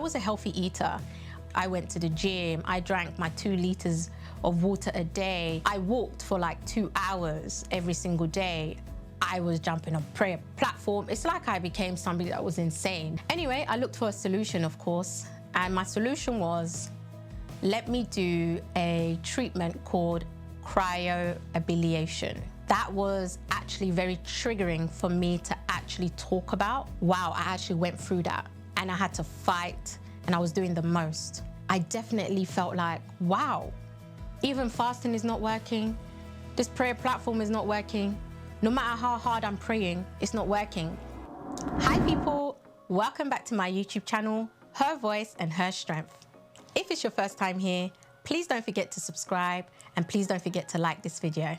was a healthy eater. I went to the gym. I drank my 2 liters of water a day. I walked for like 2 hours every single day. I was jumping on prayer platform. It's like I became somebody that was insane. Anyway, I looked for a solution, of course, and my solution was, let me do a treatment called cryoablation. That was actually very triggering for me to actually talk about. Wow, I actually went through that and I had to fight and I was doing the most. I definitely felt like, wow, even fasting is not working. This prayer platform is not working. No matter how hard I'm praying, it's not working. Hi people, welcome back to my YouTube channel, Her Voice and Her Strength. If it's your first time here, please don't forget to subscribe and please don't forget to like this video.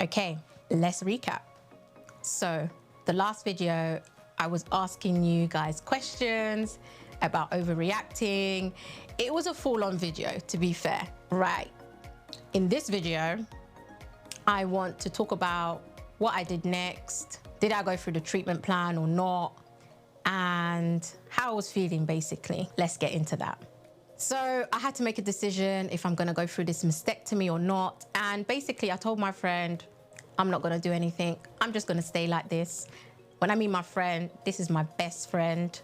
Okay, let's recap. So the last video, I was asking you guys questions about overreacting. It was a full-on video, to be fair, right? In this video, I want to talk about what I did next. Did I go through the treatment plan or not? And how I was feeling, basically. Let's get into that. So I had to make a decision if I'm gonna go through this mastectomy or not. And basically I told my friend, I'm not gonna do anything. I'm just gonna stay like this. When I mean my friend, this is my best friend.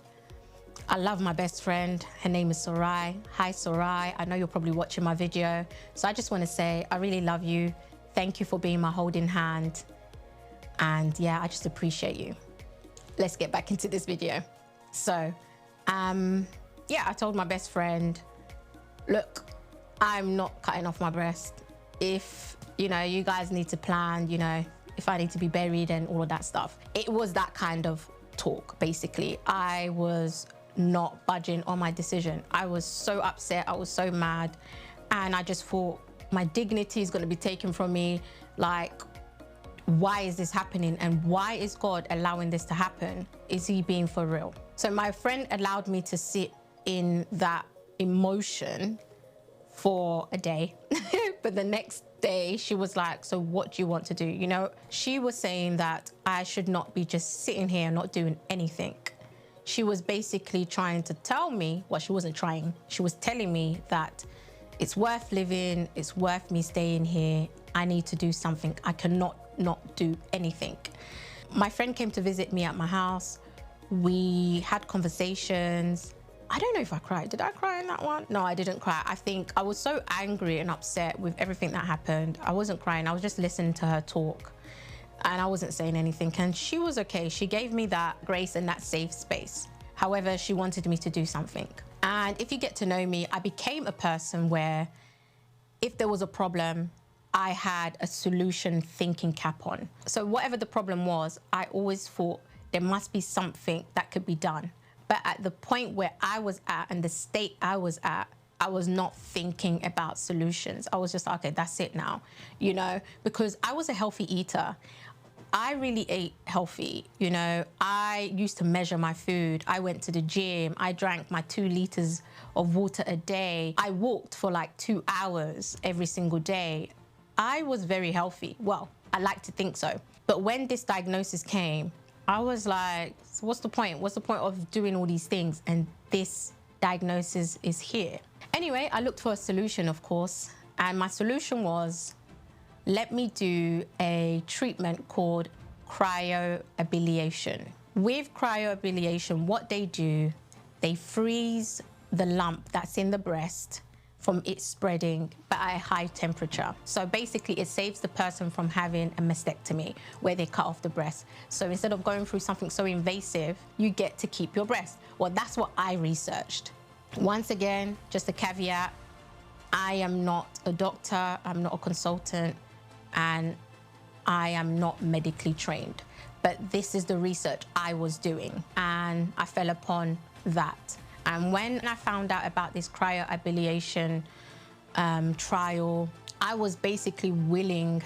I love my best friend. Her name is Sarai. Hi Sarai, I know you're probably watching my video. So I just wanna say, I really love you. Thank you for being my holding hand. And yeah, I just appreciate you. Let's get back into this video. So, yeah, I told my best friend, look, I'm not cutting off my breast. If, you guys need to plan, if I need to be buried and all of that stuff. It was that kind of talk, basically. I was not budging on my decision. I was so upset, I was so mad. And I just thought my dignity is gonna be taken from me. Like, why is this happening? And why is God allowing this to happen? Is he being for real? So my friend allowed me to sit in that emotion for a day. But the next day she was like, so what do you want to do? She was saying that I should not be just sitting here and not doing anything. She was basically trying to tell me, well, she wasn't trying. She was telling me that it's worth living. It's worth me staying here. I need to do something. I cannot not do anything. My friend came to visit me at my house. We had conversations. I don't know if I cried. Did I cry in that one? No, I didn't cry. I think I was so angry and upset with everything that happened. I wasn't crying. I was just listening to her talk and I wasn't saying anything. And she was okay. She gave me that grace and that safe space. However, she wanted me to do something. And if you get to know me, I became a person where if there was a problem, I had a solution thinking cap on. So whatever the problem was, I always thought there must be something that could be done. But at the point where I was at and the state I was at, I was not thinking about solutions. I was just, okay, that's it now, because I was a healthy eater. I really ate healthy, I used to measure my food. I went to the gym. I drank my 2 liters of water a day. I walked for like 2 hours every single day. I was very healthy. Well, I like to think so. But when this diagnosis came, I was like, so what's the point? What's the point of doing all these things? And this diagnosis is here. Anyway, I looked for a solution, of course. And my solution was, let me do a treatment called cryoablation. With cryoablation, what they do, they freeze the lump that's in the breast from it spreading, but at a high temperature. So basically it saves the person from having a mastectomy where they cut off the breast. So instead of going through something so invasive, you get to keep your breast. Well, that's what I researched. Once again, just a caveat, I am not a doctor, I'm not a consultant, and I am not medically trained. But this is the research I was doing, and I fell upon that. And when I found out about this cryoablation trial, I was basically willing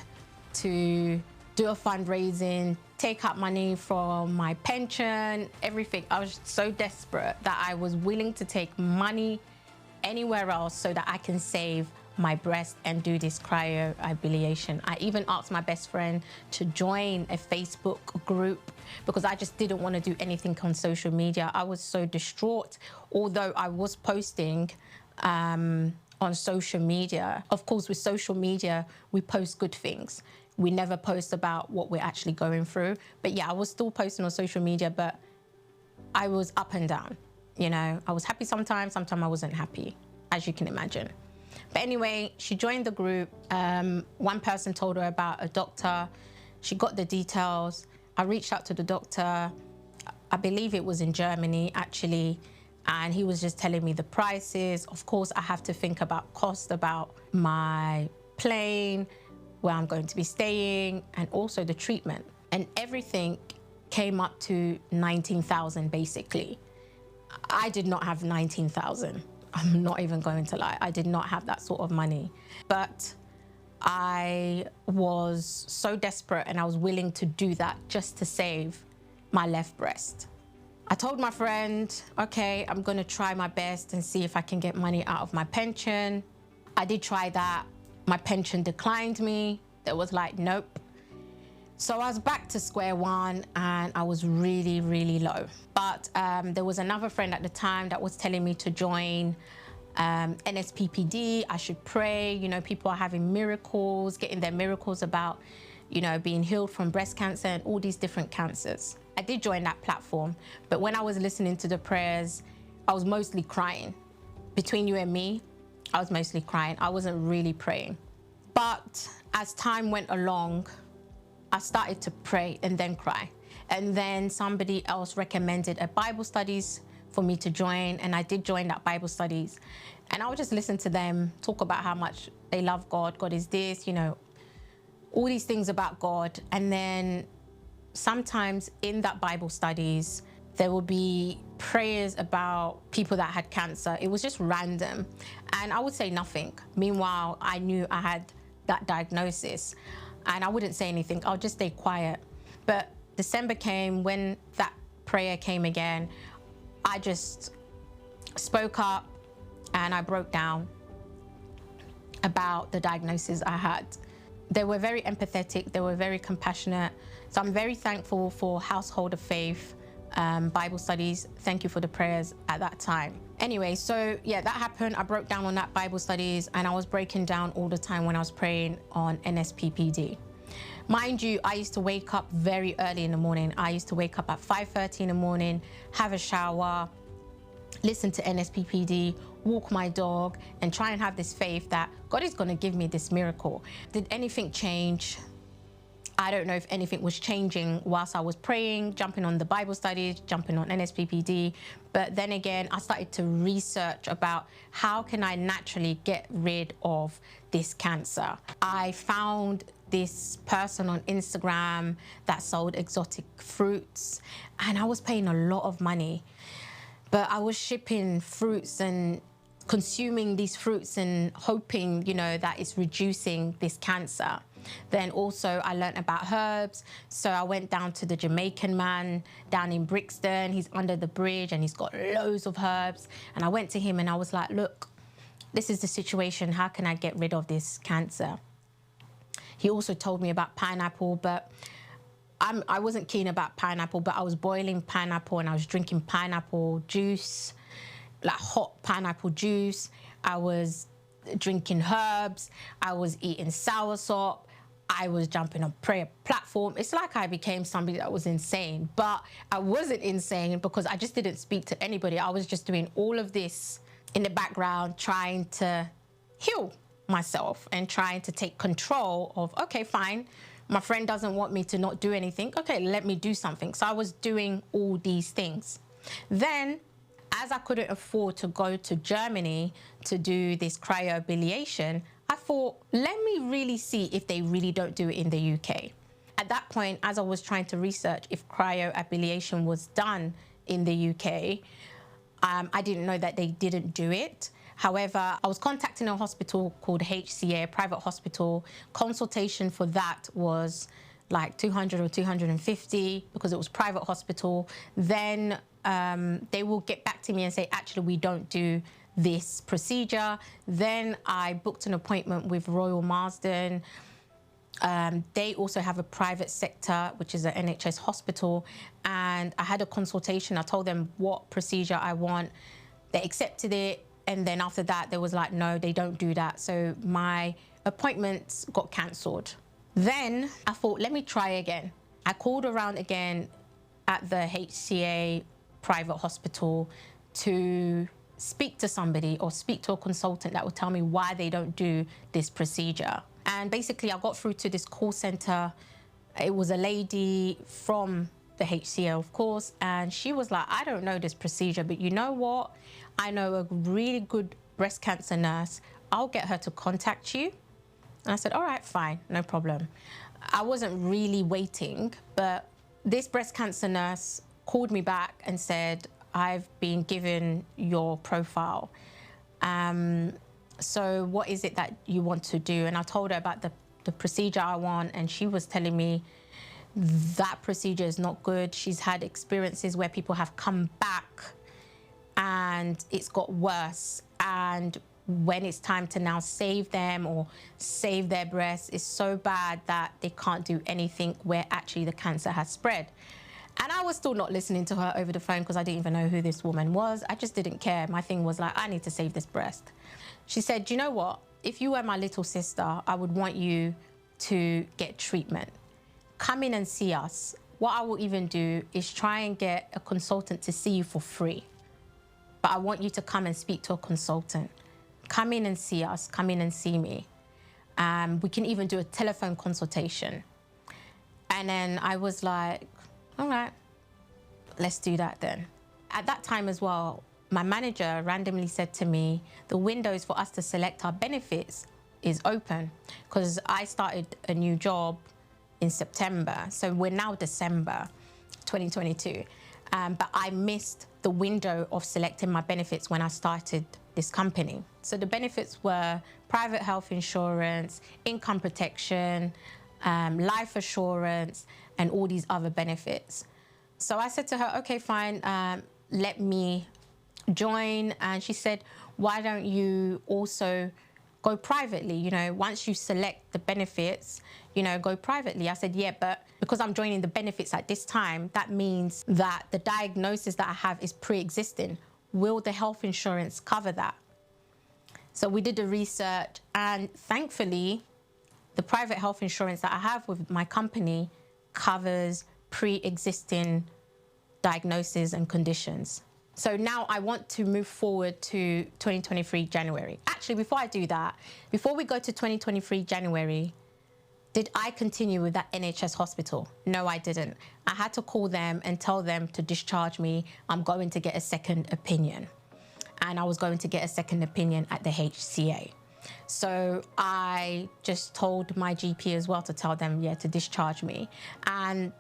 to do a fundraising, take out money from my pension, everything. I was so desperate that I was willing to take money anywhere else so that I can save my breast and do this cryoablation. I even asked my best friend to join a Facebook group because I just didn't want to do anything on social media. I was so distraught, although I was posting on social media. Of course, with social media, we post good things. We never post about what we're actually going through. But yeah, I was still posting on social media, but I was up and down. You know, I was happy sometimes I wasn't happy, as you can imagine. But anyway, she joined the group. One person told her about a doctor. She got the details. I reached out to the doctor. I believe it was in Germany, actually. And he was just telling me the prices. Of course, I have to think about cost, about my plane, where I'm going to be staying, and also the treatment. And everything came up to 19,000 basically. I did not have 19,000. I'm not even going to lie. I did not have that sort of money. But I was so desperate and I was willing to do that just to save my left breast. I told my friend, okay, I'm gonna try my best and see if I can get money out of my pension. I did try that. My pension declined me. There was like, nope. So I was back to square one and I was really, really low. But there was another friend at the time that was telling me to join NSPPD. I should pray. You know, people are having miracles, getting their miracles about, you know, being healed from breast cancer and all these different cancers. I did join that platform, but when I was listening to the prayers, I was mostly crying. Between you and me, I was mostly crying. I wasn't really praying. But as time went along, I started to pray and then cry. And then somebody else recommended a Bible studies for me to join. And I did join that Bible studies. And I would just listen to them talk about how much they love God. God is this, you know, all these things about God. And then sometimes in that Bible studies, there will be prayers about people that had cancer. It was just random. And I would say nothing. Meanwhile, I knew I had that diagnosis. And I wouldn't say anything. I'll just stay quiet. But December came, when that prayer came again, I just spoke up and I broke down about the diagnosis I had. They were very empathetic. They were very compassionate. So I'm very thankful for Household of Faith Bible studies. Thank you for the prayers at that time. Anyway, so yeah, that happened. I broke down on that Bible studies and I was breaking down all the time when I was praying on NSPPD. Mind you, I used to wake up very early in the morning. I used to wake up at 5:30 in the morning, have a shower, listen to NSPPD, walk my dog, and try and have this faith that God is going to give me this miracle. Did anything change? I don't know if anything was changing whilst I was praying, jumping on the Bible studies, jumping on NSPPD. But then again, I started to research about how can I naturally get rid of this cancer. I found this person on Instagram that sold exotic fruits, and I was paying a lot of money. But I was shipping fruits and consuming these fruits and hoping, you know, that it's reducing this cancer. Then also I learned about herbs. So I went down to the Jamaican man down in Brixton. He's under the bridge and he's got loads of herbs. And I went to him and I was like, look, this is the situation. How can I get rid of this cancer? He also told me about pineapple, but I wasn't keen about pineapple, but I was boiling pineapple and I was drinking pineapple juice, like hot pineapple juice. I was drinking herbs. I was eating soursop. I was jumping on prayer platform. It's like I became somebody that was insane, but I wasn't insane because I just didn't speak to anybody. I was just doing all of this in the background, trying to heal myself and trying to take control of, okay, fine. My friend doesn't want me to not do anything. Okay, let me do something. So I was doing all these things. Then, as I couldn't afford to go to Germany to do this cryoablation, I thought, let me really see if they really don't do it in the UK. At that point, as I was trying to research if cryoablation was done in the UK, I didn't know that they didn't do it. However, I was contacting a hospital called HCA, a private hospital. Consultation for that was like 200 or 250 because it was private hospital. Then they will get back to me and say, actually, we don't do this procedure. Then I booked an appointment with Royal Marsden. They also have a private sector, which is an NHS hospital. And I had a consultation. I told them what procedure I want. They accepted it. And then after that, they was like, no, they don't do that. So my appointments got cancelled. Then I thought, let me try again. I called around again at the HCA private hospital to speak to somebody or speak to a consultant that would tell me why they don't do this procedure. And basically I got through to this call center. It was a lady from the HCA, of course, and she was like, I don't know this procedure, but you know what? I know a really good breast cancer nurse. I'll get her to contact you. And I said, all right, fine, no problem. I wasn't really waiting, but this breast cancer nurse called me back and said, I've been given your profile. So what is it that you want to do? And I told her about the procedure I want, and she was telling me that procedure is not good. She's had experiences where people have come back and it's got worse. And when it's time to now save them or save their breasts, it's so bad that they can't do anything where actually the cancer has spread. And I was still not listening to her over the phone because I didn't even know who this woman was. I just didn't care. My thing was like, I need to save this breast. She said, you know what? If you were my little sister, I would want you to get treatment. Come in and see us. What I will even do is try and get a consultant to see you for free. But I want you to come and speak to a consultant. Come in and see us. Come in and see me. We can even do a telephone consultation. And then I was like, all right, let's do that then. At that time as well, my manager randomly said to me, the windows for us to select our benefits is open, because I started a new job in September. So we're now December 2022. But I missed the window of selecting my benefits when I started this company. So the benefits were private health insurance, income protection, life assurance, and all these other benefits. So I said to her, okay, fine, let me join. And she said, why don't you also go privately? You know, once you select the benefits, you know, go privately. I said, yeah, but because I'm joining the benefits at this time, that means that the diagnosis that I have is pre-existing. Will the health insurance cover that? So we did the research, and thankfully, the private health insurance that I have with my company covers pre-existing diagnoses and conditions. So now I want to move forward to 2023 January. Actually, before I do that, before we go to 2023 January, did I continue with that NHS hospital? No, I didn't. I had to call them and tell them to discharge me. I'm going to get a second opinion. And I was going to get a second opinion at the HCA. So I just told my GP as well to tell them, yeah, to discharge me. And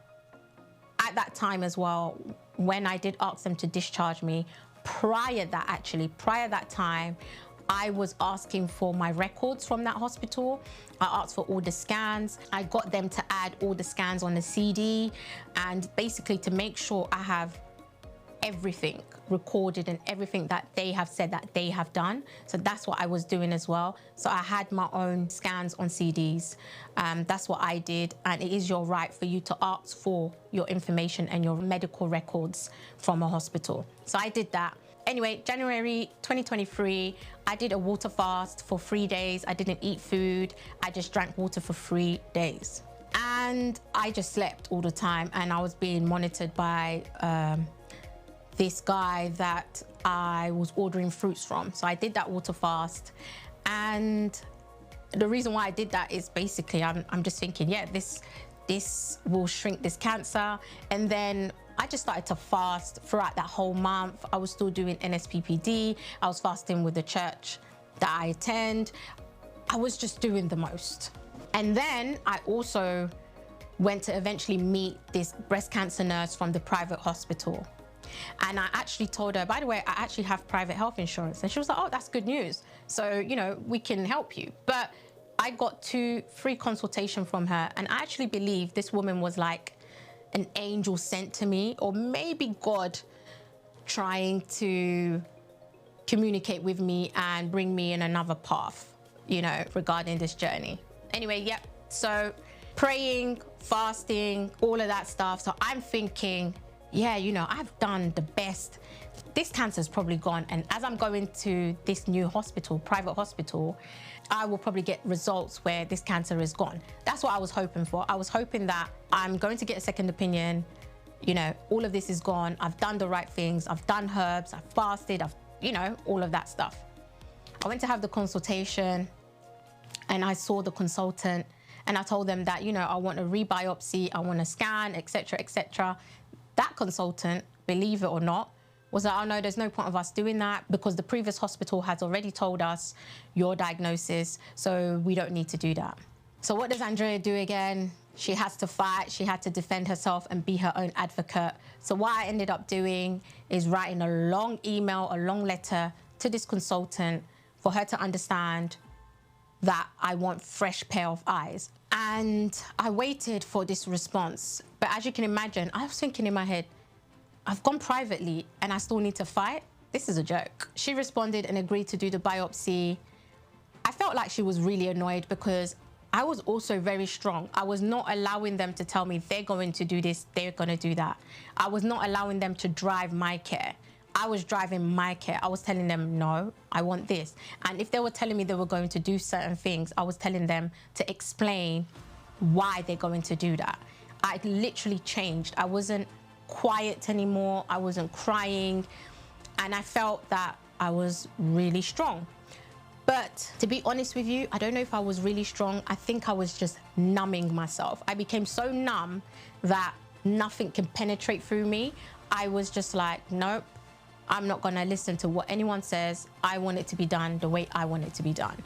at that time as well, when I did ask them to discharge me, prior that time, I was asking for my records from that hospital. I asked for all the scans. I got them to add all the scans on the CD, and basically to make sure I have everything recorded and everything that they have said that they have done. So that's what I was doing as well. So I had my own scans on CDs. That's what I did. And it is your right for you to ask for your information and your medical records from a hospital. So I did that. Anyway, January 2023, I did a water fast for 3 days. I didn't eat food. I just drank water for 3 days. And I just slept all the time. And I was being monitored by this guy that I was ordering fruits from. So I did that water fast. And the reason why I did that is basically I'm just thinking, yeah, this will shrink this cancer. And then I just started to fast throughout that whole month. I was still doing NSPPD. I was fasting with the church that I attend. I was just doing the most. And then I also went to eventually meet this breast cancer nurse from the private hospital. And I actually told her, by the way, I actually have private health insurance. And she was like, oh, that's good news. So, you know, we can help you. But I got 2 free consultations from her. And I actually believe this woman was like an angel sent to me, or maybe God trying to communicate with me and bring me in another path, you know, regarding this journey. Anyway, yep. So praying, fasting, all of that stuff. So I'm thinking, yeah, you know, I've done the best. This cancer's probably gone. And as I'm going to this new hospital, private hospital, I will probably get results where this cancer is gone. That's what I was hoping for. I was hoping that I'm going to get a second opinion. You know, all of this is gone. I've done the right things. I've done herbs. I've fasted. You know, all of that stuff. I went to have the consultation and I saw the consultant and I told them that, you know, I want a rebiopsy, I want a scan, etc., etc. That consultant, believe it or not, was like, oh no, there's no point of us doing that because the previous hospital has already told us your diagnosis, so we don't need to do that. So what does Andrea do again? She has to fight, she had to defend herself and be her own advocate. So what I ended up doing is writing a long email, a long letter to this consultant for her to understand that I want fresh pair of eyes. And I waited for this response. But as you can imagine, I was thinking in my head, I've gone privately and I still need to fight? This is a joke. She responded and agreed to do the biopsy. I felt like she was really annoyed because I was also very strong. I was not allowing them to tell me they're going to do this, they're going to do that. I was not allowing them to drive my care. I was driving my care. I was telling them, no, I want this. And if they were telling me they were going to do certain things, I was telling them to explain why they're going to do that. I literally changed. I wasn't quiet anymore. I wasn't crying. And I felt that I was really strong. But to be honest with you, I don't know if I was really strong. I think I was just numbing myself. I became so numb that nothing can penetrate through me. I was just like, nope, I'm not gonna listen to what anyone says. I want it to be done the way I want it to be done.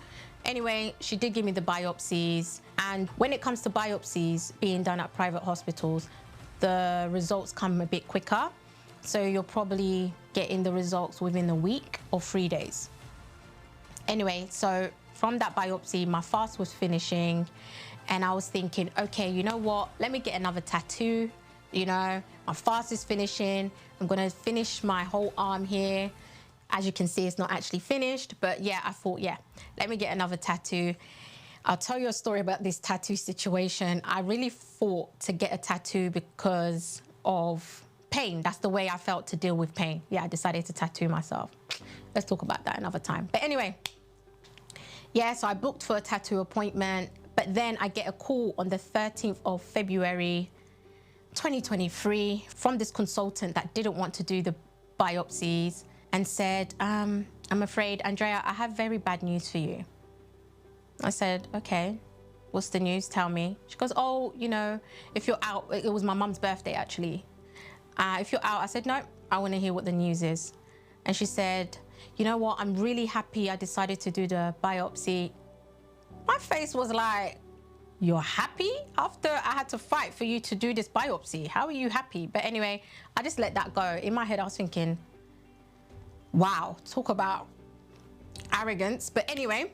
Anyway, she did give me the biopsies. And when it comes to biopsies being done at private hospitals, the results come a bit quicker. So you're probably getting the results within a week or 3 days. Anyway, so from that biopsy, my fast was finishing and I was thinking, okay, you know what? Let me get another tattoo. You know, my fast is finishing. I'm gonna finish my whole arm here. As you can see, it's not actually finished, but yeah, I thought, yeah, let me get another tattoo. I'll tell you a story about this tattoo situation. I really fought to get a tattoo because of pain. That's the way I felt to deal with pain. Yeah, I decided to tattoo myself. Let's talk about that another time. But anyway, yeah, so I booked for a tattoo appointment, but then I get a call on the 13th of February, 2023 from this consultant that didn't want to do the biopsies and said, I'm afraid, Andrea, I have very bad news for you. I said, okay, what's the news? Tell me. She goes, oh, you know, if you're out, it was my mum's birthday actually. If you're out, I said, no, I want to hear what the news is. And she said, you know what, I'm really happy I decided to do the biopsy. My face was like, you're happy after I had to fight for you to do this biopsy? How are you happy? But anyway, I just let that go. In my head, I was thinking, wow, talk about arrogance. But anyway,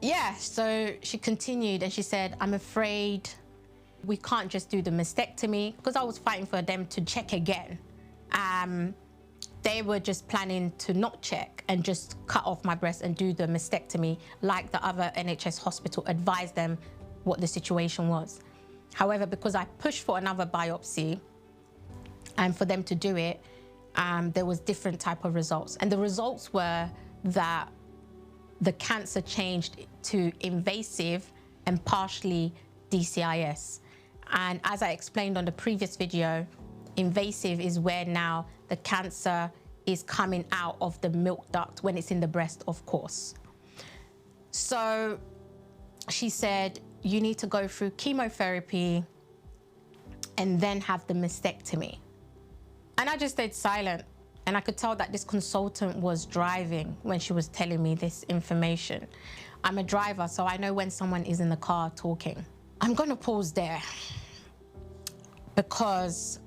yeah, so she continued and she said, I'm afraid we can't just do the mastectomy, because I was fighting for them to check again. They were just planning to not check and just cut off my breast and do the mastectomy like the other NHS hospital advised them what the situation was. However, because I pushed for another biopsy and for them to do it, there was different type of results. And the results were that the cancer changed to invasive and partially DCIS. And as I explained on the previous video, invasive is where now the cancer is coming out of the milk duct when it's in the breast, of course. So she said, you need to go through chemotherapy and then have the mastectomy. And I just stayed silent. And I could tell that this consultant was driving when she was telling me this information. I'm a driver, so I know when someone is in the car talking. I'm gonna pause there because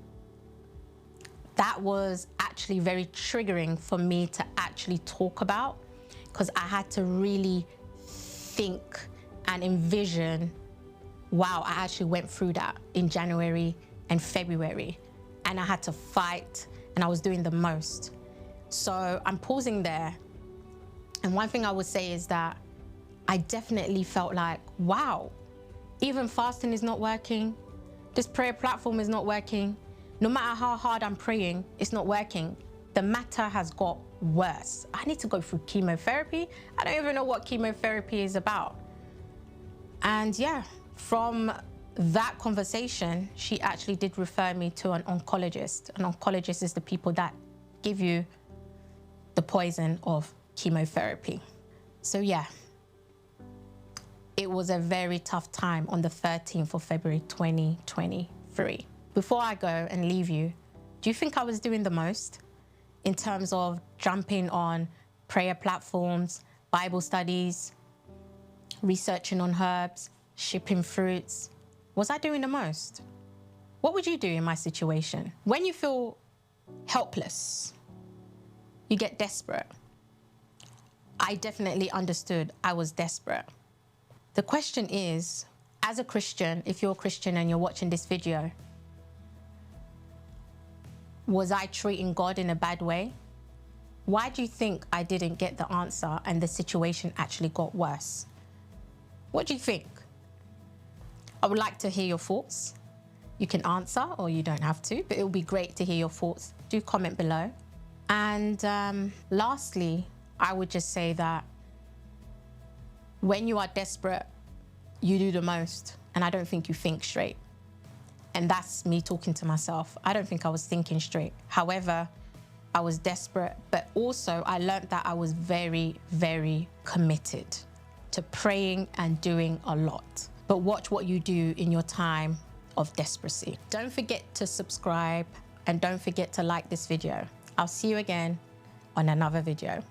that was actually very triggering for me to actually talk about, because I had to really think and envision, wow, I actually went through that in January and February, and I had to fight, and I was doing the most. So I'm pausing there. And one thing I would say is that I definitely felt like, wow, even fasting is not working. This prayer platform is not working. No matter how hard I'm praying, it's not working. The matter has got worse. I need to go through chemotherapy. I don't even know what chemotherapy is about. And yeah, from that conversation, she actually did refer me to an oncologist. An oncologist is the people that give you the poison of chemotherapy. So yeah, it was a very tough time on the 13th of February 2023. Before I go and leave you, do you think I was doing the most in terms of jumping on prayer platforms, Bible studies, researching on herbs, shipping fruits? Was I doing the most? What would you do in my situation? When you feel helpless, you get desperate. I definitely understood I was desperate. The question is, as a Christian, if you're a Christian and you're watching this video, was I treating God in a bad way? Why do you think I didn't get the answer and the situation actually got worse? What do you think? I would like to hear your thoughts. You can answer or you don't have to, but it would be great to hear your thoughts. Do comment below. And lastly, I would just say that when you are desperate, you do the most. And I don't think you think straight. And that's me talking to myself. I don't think I was thinking straight. However, I was desperate, but also I learned that I was very, very committed to praying and doing a lot. But watch what you do in your time of desperacy. Don't forget to subscribe and don't forget to like this video. I'll see you again on another video.